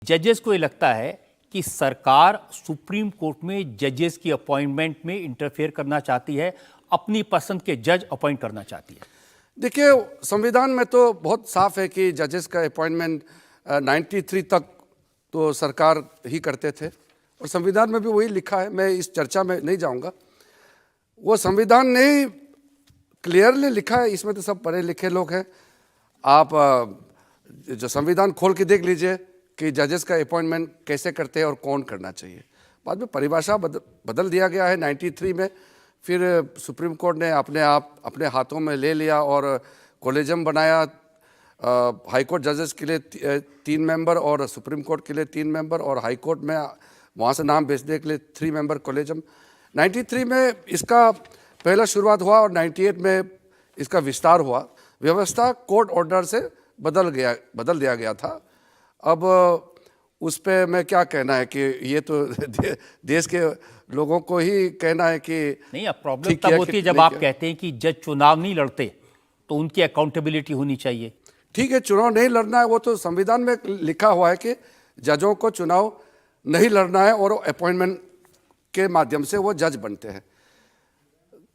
जजेस को ये लगता है कि सरकार सुप्रीम कोर्ट में जजेस की अपॉइंटमेंट में इंटरफेयर करना चाहती है, अपनी पसंद के जज अपॉइंट करना चाहती है। देखिए, संविधान में तो बहुत साफ है कि जजेस का अपॉइंटमेंट 93 तक तो सरकार ही करते थे और संविधान में भी वही लिखा है। मैं इस चर्चा में नहीं जाऊंगा। वो संविधान ने ही क्लियरली लिखा है, इसमें तो सब पढ़े लिखे लोग हैं। आप जो संविधान खोल के देख लीजिए कि जजेस का अपॉइंटमेंट कैसे करते हैं और कौन करना चाहिए। बाद में परिभाषा बदल दिया गया है 93 में। फिर सुप्रीम कोर्ट ने अपने हाथों में ले लिया और कॉलेजियम बनाया। हाई कोर्ट जजेस के लिए 3 मेंबर और सुप्रीम कोर्ट के लिए 3 मेंबर और हाई कोर्ट में वहाँ से नाम भेजने के लिए 3 मेंबर कॉलेजियम। 93 में इसका पहला शुरुआत हुआ और 98 में इसका विस्तार हुआ। व्यवस्था कोर्ट ऑर्डर से बदल दिया गया था। अब उस पर मैं क्या कहना है कि ये तो देश के लोगों को ही कहना है कि नहीं। अब प्रॉब्लम तब होती है जब आप कहते हैं कि जज चुनाव नहीं लड़ते तो उनकी अकाउंटेबिलिटी होनी चाहिए। ठीक है, चुनाव नहीं लड़ना है, वो तो संविधान में लिखा हुआ है कि जजों को चुनाव नहीं लड़ना है और अपॉइंटमेंट के माध्यम से वो जज बनते हैं।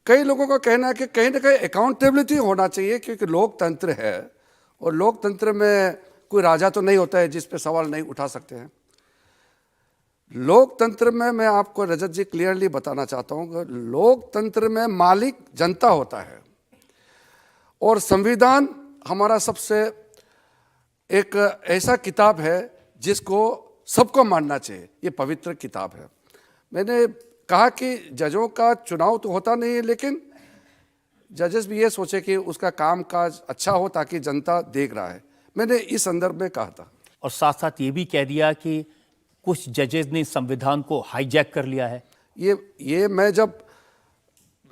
कई लोगों का कहना है कि कहीं ना कहीं अकाउंटेबिलिटी होना चाहिए, क्योंकि लोकतंत्र है और लोकतंत्र में कोई राजा तो नहीं होता है जिस पे सवाल नहीं उठा सकते हैं। लोकतंत्र में मैं आपको रजत जी क्लियरली बताना चाहता हूं कि लोकतंत्र में मालिक जनता होता है और संविधान हमारा सबसे एक ऐसा किताब है जिसको सबको मानना चाहिए। ये पवित्र किताब है। मैंने कहा कि जजों का चुनाव तो होता नहीं है, लेकिन जजेस भी ये सोचे कि उसका काम काज अच्छा हो ताकि जनता देख रहा है। मैंने इस संदर्भ में कहा था। और साथ साथ ये भी कह दिया कि कुछ जजेस ने संविधान को हाईजैक कर लिया है। ये मैं जब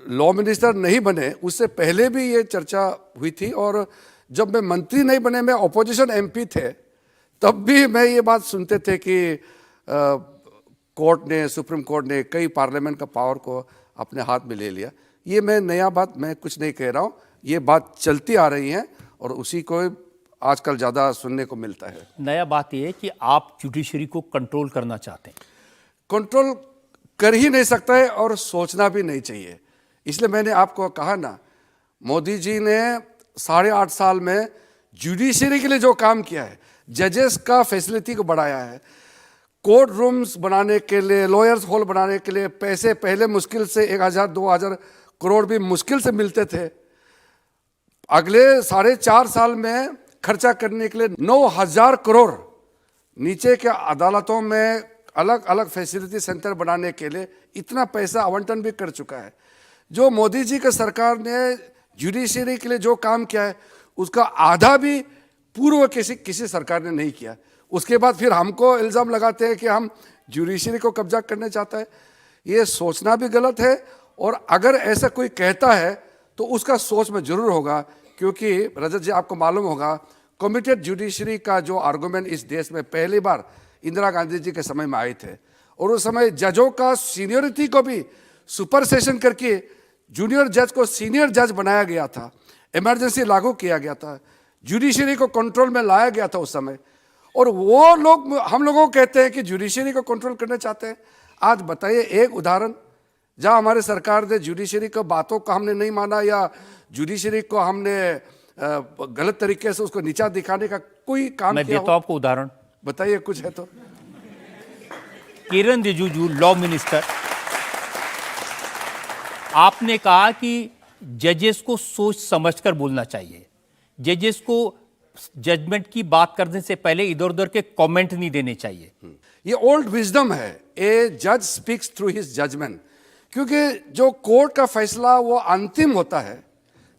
लॉ मिनिस्टर नहीं बने उससे पहले भी ये चर्चा हुई थी, और जब मैं मंत्री नहीं बने, मैं ऑपोजिशन एमपी थे, तब भी मैं ये बात सुनते थे कि सुप्रीम कोर्ट ने कई पार्लियामेंट का पावर को अपने हाथ में ले लिया। ये नया बात मैं कुछ नहीं कह रहा हूँ, ये बात चलती आ रही है और उसी को आजकल ज़्यादा सुनने को मिलता है। नया बात यह है कि आप जुडिशरी को कंट्रोल करना चाहते हैं। कंट्रोल कर ही नहीं सकता है और सोचना भी नहीं चाहिए। इसलिए मैंने आपको कहा ना, मोदी जी ने 8.5 साल में जुडिशरी के लिए जो काम किया है, जजेस का फैसिलिटी को बढ़ाया है, कोर्ट रूम्स बनाने के लिए, लॉयर्स हॉल बनाने के लिए पैसे पहले मुश्किल से 1000-2000 करोड़ भी मुश्किल से मिलते थे। अगले 4.5 साल में खर्चा करने के लिए 9000 करोड़ नीचे के अदालतों में अलग अलग फैसिलिटी सेंटर बनाने के लिए इतना पैसा आवंटन भी कर चुका है। जो मोदी जी की सरकार ने जुडिशरी के लिए जो काम किया है उसका आधा भी पूर्व किसी सरकार ने नहीं किया। उसके बाद फिर हमको इल्ज़ाम लगाते हैं कि हम जुडिशरी को कब्जा करना चाहता है। ये सोचना भी गलत है, और अगर ऐसा कोई कहता है तो उसका सोच में जरूर होगा, क्योंकि रजत जी आपको मालूम होगा कमिटेड जुडिशरी का जो आर्गुमेंट इस देश में पहली बार इंदिरा गांधी जी के समय में आए थे, और उस समय जजों का सीनियरिटी को भी सुपर सेशन करके जूनियर जज को सीनियर जज बनाया गया था। इमरजेंसी लागू किया गया था, जुडिशरी को कंट्रोल में लाया गया था उस समय। और वो लोग हम लोगों को कहते हैं कि जुडिशरी को कंट्रोल करना चाहते हैं। आज बताइए एक उदाहरण जहां हमारे सरकार ने जुडिशरी की बातों को हमने नहीं माना या जुडिशरी को हमने गलत तरीके से उसको नीचा दिखाने का कोई काम मैं किया देता हूं आपको उदाहरण। बताइए, कुछ है तो। किरण रिजिजू लॉ मिनिस्टर, आपने कहा कि जजेस को सोच समझकर बोलना चाहिए, जजेस को जजमेंट की बात करने से पहले इधर उधर के कमेंट नहीं देने चाहिए। ये ओल्ड विजडम है, ए जज स्पीक्स थ्रू हिज जजमेंट। क्योंकि जो कोर्ट का फैसला वो अंतिम होता है,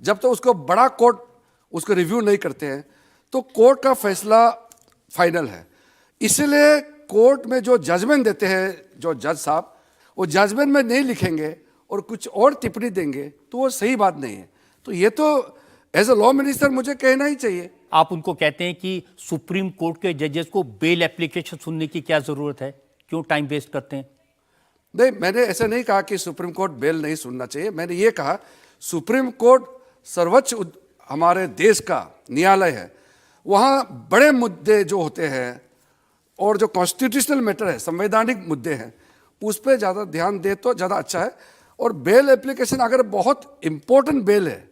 जब तो उसको बड़ा कोर्ट उसको रिव्यू नहीं करते हैं तो कोर्ट का फैसला फाइनल है। इसलिए कोर्ट में जो जजमेंट देते हैं जो जज साहब, वो जजमेंट में नहीं लिखेंगे और कुछ और टिप्पणी देंगे तो वो सही बात नहीं है। तो ये तो एज ए लॉ मिनिस्टर मुझे कहना ही चाहिए। आप उनको कहते हैं कि सुप्रीम कोर्ट के जजेस को बेल एप्लीकेशन सुनने की क्या जरूरत है, क्यों टाइम वेस्ट करते हैं? नहीं, मैंने ऐसा नहीं कहा कि सुप्रीम कोर्ट बेल नहीं सुनना चाहिए। मैंने ये कहा सुप्रीम कोर्ट सर्वोच्च हमारे देश का न्यायालय है। वहाँ बड़े मुद्दे जो होते हैं और जो कॉन्स्टिट्यूशनल मैटर है, संवैधानिक मुद्दे हैं, उस पर ज़्यादा ध्यान दे तो ज़्यादा अच्छा है। और बेल एप्लीकेशन अगर बहुत इंपॉर्टेंट बेल है,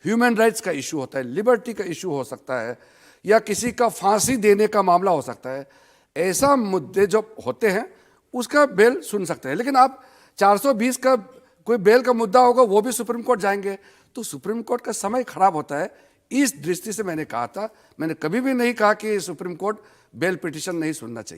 ह्यूमन राइट्स का इशू होता है, लिबर्टी का इशू हो सकता है, या किसी का फांसी देने का मामला हो सकता है, ऐसा मुद्दे जो होते हैं उसका बेल सुन सकते हैं। लेकिन आप 420 का कोई बेल का मुद्दा होगा, वो भी सुप्रीम कोर्ट जाएंगे, तो सुप्रीम कोर्ट का समय खराब होता है। इस दृष्टि से मैंने कहा था, मैंने कभी भी नहीं कहा कि सुप्रीम कोर्ट बेल पिटीशन नहीं सुनना चाहिए।